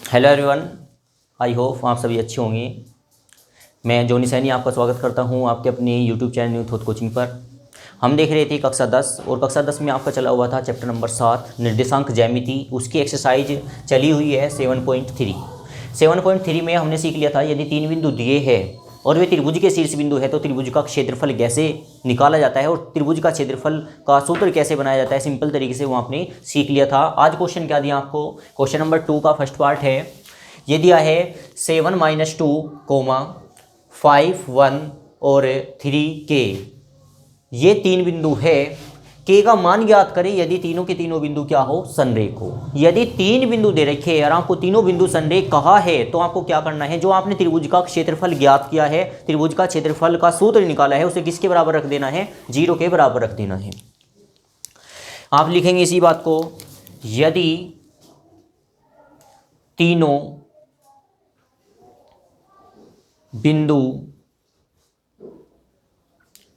Hello everyone, I hope आप सभी अच्छे होंगे। मैं जॉनी सैनी आपका स्वागत करता हूं आपके अपने YouTube channel new thought coaching पर। हम देख रहे थे कक्षा 10 और कक्षा 10 में आपका चला हुआ था चैप्टर नंबर 7 निर्देशांक ज्यामिति। उसकी एक्सरसाइज चली हुई है 7.3। 7.3 में हमने सीख लिया था यदि तीन बिंदु दिए हैं और वे त्रिभुज के शीर्ष बिंदु है तो त्रिभुज का क्षेत्रफल कैसे निकाला जाता है और त्रिभुज का क्षेत्रफल का सूत्र कैसे बनाया जाता है सिंपल तरीके से वो आपने सीख लिया था। आज क्वेश्चन क्या दिया आपको, क्वेश्चन नंबर 2 का फर्स्ट पार्ट है। ये दिया है 7 - 2, 5 1 और 3k। ये तीन बिंदु है। k का मान ज्ञात करें यदि तीनों के तीनों बिंदु क्या हो, संरेख हो। यदि तीन बिंदु दे रखे और आपको तीनों बिंदु संरेख कहा है तो आपको क्या करना है, जो आपने त्रिभुज का क्षेत्रफल ज्ञात किया है, त्रिभुज का क्षेत्रफल का सूत्र निकाला है, उसे किसके बराबर रख देना है, 0 के बराबर रख देना है। आप लिखेंगे इसी बात को, यदि तीनों बिंदु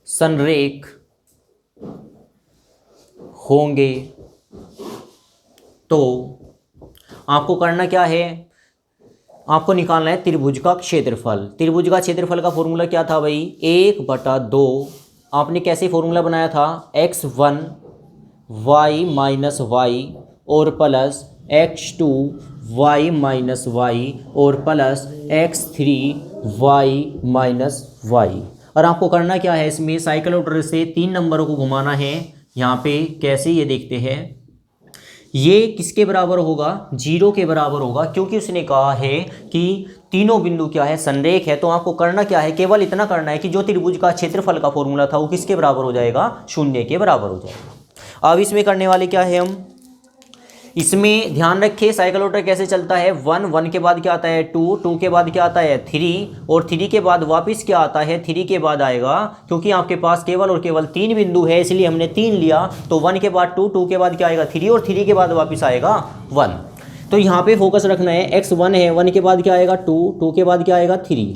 संरेख होंगे तो आपको करना क्या है, आपको निकालना है त्रिभुज का क्षेत्रफल। त्रिभुज का क्षेत्रफल का फॉर्मूला क्या था भाई, 1/2। आपने कैसे फॉर्मूला बनाया था, x1 y - y और प्लस x2 y - y और प्लस x3 y - y। और आपको करना क्या है, इसमें साइक्लोइड से 3 नंबरों को घुमाना है। यहाँ पे कैसे, ये देखते हैं। ये किसके बराबर होगा, 0 के बराबर होगा, क्योंकि उसने कहा है कि तीनों बिंदु क्या है, संरेख है। तो आपको करना क्या है, केवल इतना करना है कि जो त्रिभुज का क्षेत्रफल का फॉर्मूला था वो किसके बराबर हो जाएगा, 0 के बराबर हो जाएगा। अब इसमें करने वाले क्या है, हम इसमें ध्यान रखें साइक्लोइड कैसे चलता है। 1 1 के बाद क्या आता है, 2 2 के बाद क्या आता है, 3 और 3 के बाद वापस क्या आता है, 3 के बाद आएगा। क्योंकि आपके पास केवल और केवल 3 बिंदु है इसलिए हमने 3 लिया। तो 1 के बाद 2 2 के बाद क्या आएगा, 3 और 3 के बाद वापस आएगा 1। तो यहाँ पे फोकस रखना है, x1 है, 1 के बाद क्या आएगा 2 2 के बाद क्या आएगा 3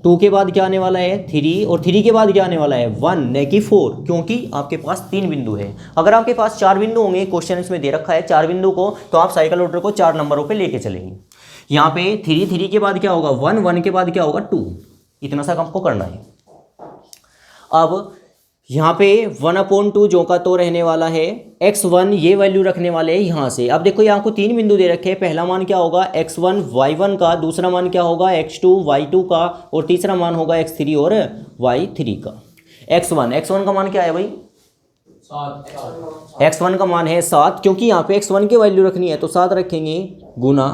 2 के बाद क्या आने वाला है 3 और 3 के बाद क्या आने वाला है 1, न कि 4, क्योंकि आपके पास 3 बिंदु है। अगर आपके पास 4 बिंदु होंगे, क्वेश्चन इसमें दे रखा है 4 बिंदु को, तो आप साइकिल ऑर्डर को 4 नंबरों पे लेके चलेंगे। यहाँ पे 3 3 के बाद क्या होगा 1 1 के बाद क्या होगा 2, इतना सा आपको करना है। अब यहाँ पे 1/2 जो का तो रहने वाला है, x1 ये वैल्यू रखने वाले हैं यहाँ से। अब देखो यहाँ को 3 बिंदु दे रखे हैं, पहला मान क्या होगा x1 y1 का, दूसरा मान क्या होगा x2 y2 का और तीसरा मान होगा x3 और y3 का। x1 का मान क्या है भाई, 7। x1 का मान है 7, क्योंकि यहाँ पे x1 की वैल्यू रखनी है तो 7 रखेंगे, गुना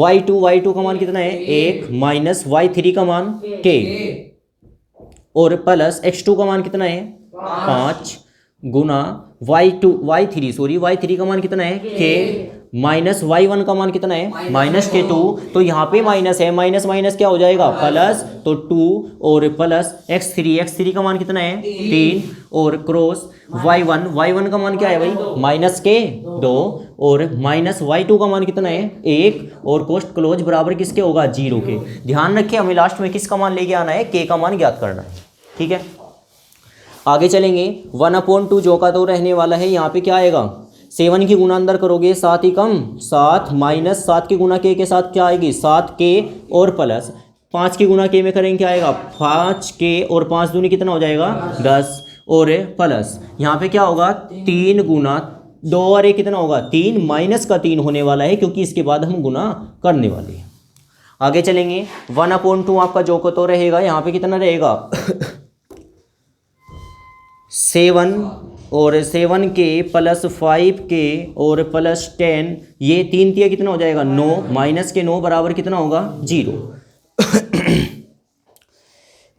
y2 का मान कितना है 1 माइनस y3 का मान k और प्लस x2 का मान कितना है 5 गुना y3 का मान कितना है k माइनस y1 का मान कितना है -k2। तो यहाँ पे माइनस है, माइनस माइनस क्या हो जाएगा प्लस, तो 2 और प्लस x3 का मान कितना है 3 और क्रॉस y1 का मान क्या है भाई -k2 और माइनस y2 का मान कितना है 1 और कोस्ट क्लोज बराबर किसके होगा 0 के। ध्यान रखिए हमें लास्ट में किसका मान लेके आना है, k का मान ज्ञात करना है। ठीक है, आगे चलेंगे। 1/2 जो का तो रहने वाला है, यहाँ पे क्या आएगा 7 की गुना अंदर करोगे 7 ही कम 7 माइनस 7 की गुना k के साथ क्या आएगी 7k और प्लस 5 की गुना k में करेंगे क्या आएगा 5k और 5 दूनी कितना हो जाएगा 10 और प्लस यहाँ पे क्या होगा 3 गुना 2 और 1 कितना होगा 3 माइनस का 3 होने वाला है, क्योंकि इसके बाद हम गुना करने वाले हैं। आगे चलेंगे 1/2 आपका जो को तो रहेगा, यहाँ पे कितना रहेगा 7 और 7k प्लस 5k और प्लस 10, ये 3 तिया कितना हो जाएगा 9 माइनस के 9 बराबर कितना होगा 0।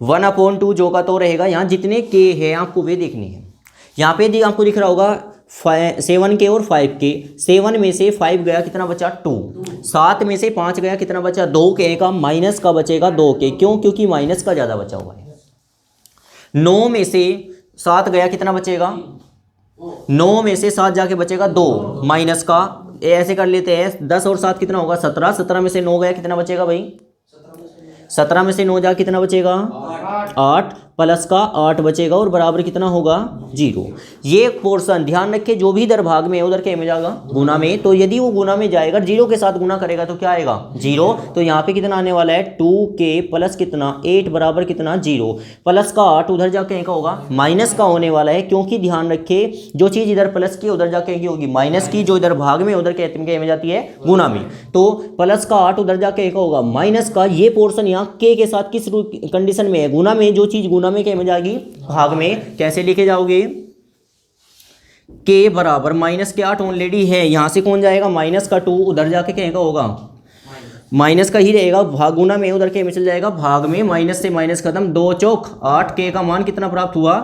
1/2 जो का तो रहेगा, यहाँ जितने k है आपको वे देखने हैं। यहाँ पे आपको दिख रहा होगा 7k और 5k, 7 में से 5 गया कितना बचा 2, 7 में से 5 गया कितना बचा 2k का माइनस का बचेगा 2k, क्यों, क्योंकि माइनस का ज़्यादा बचा हुआ है। 9 में से 7 गया कितना बचेगा 9 में से 7 जाके बचेगा 2 माइनस का, ऐसे कर लेते हैं 10 और 7 कितना होगा 17, 17 में से 9 गया कितना बचेगा भाई 17 में से 9 जा कितना बचेगा 8 प्लस का 8 बचेगा और बराबर कितना होगा 0। ये पोर्शन ध्यान रखें, जो भी इधर भाग में है उधर क्या में जाएगा गुना में, तो यदि वो गुना में जाएगा 0 के साथ गुना करेगा तो क्या आएगा 0। तो यहाँ पे कितना आने वाला है 2k प्लस कितना 8 बराबर कितना 0। प्लस का 8 उधर जाके क्या होगा माइनस का होने वाला है, क्योंकि ध्यान रखें जो चीज़ इधर प्लस की उधर जाके क्या होगी माइनस की, जो इधर भाग में उधर क्या में जाती है गुना में। तो प्लस का 8 उधर जाके क्या होगा माइनस का, ये पोर्शन यहाँ k के साथ किस कंडीशन में है गुना में, जो चीज़ गुना में क्या में जाएगी भाग में। कैसे लिखे जाओगे k बराबर माइनस के 8 ऑलरेडी है, यहाँ से कौन जाएगा माइनस का 2 उधर जाके क्या होगा माइनस का ही रहेगा, भाग गुना में उधर के में चल जाएगा भाग में, माइनस से माइनस खत्म, 2 चौक 8, के का मान कितना प्राप्त हुआ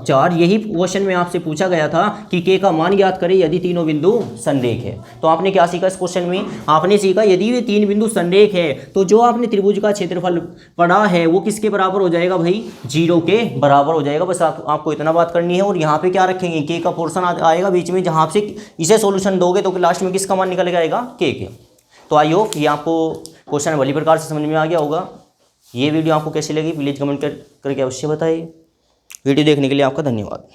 4। यही क्वेश्चन में आपसे पूछा गया था कि के का मान ज्ञात करें यदि तीनों बिंदु संरेख है। तो आपने क्या सीखा इस क्वेश्चन में, आपने सीखा यदि वे 3 बिंदु संरेख है तो जो आपने त्रिभुज का क्षेत्रफल पढ़ा है वो किसके बराबर हो जाएगा भाई 0 के बराबर हो जाएगा। बस आपको इतना बात करनी है। और यहाँ पे क्या रखेंगे के का पोर्शन आएगा बीच में, जहाँ से इसे सोल्यूशन दोगे तो लास्ट में किसका मान निकल आएगा के। तो आई होप ये आपको क्वेश्चन भली प्रकार से समझ में आ गया होगा। ये वीडियो आपको कैसी लगी प्लीज़ कमेंट करके अवश्य बताइए। वीडियो देखने के लिए आपका धन्यवाद।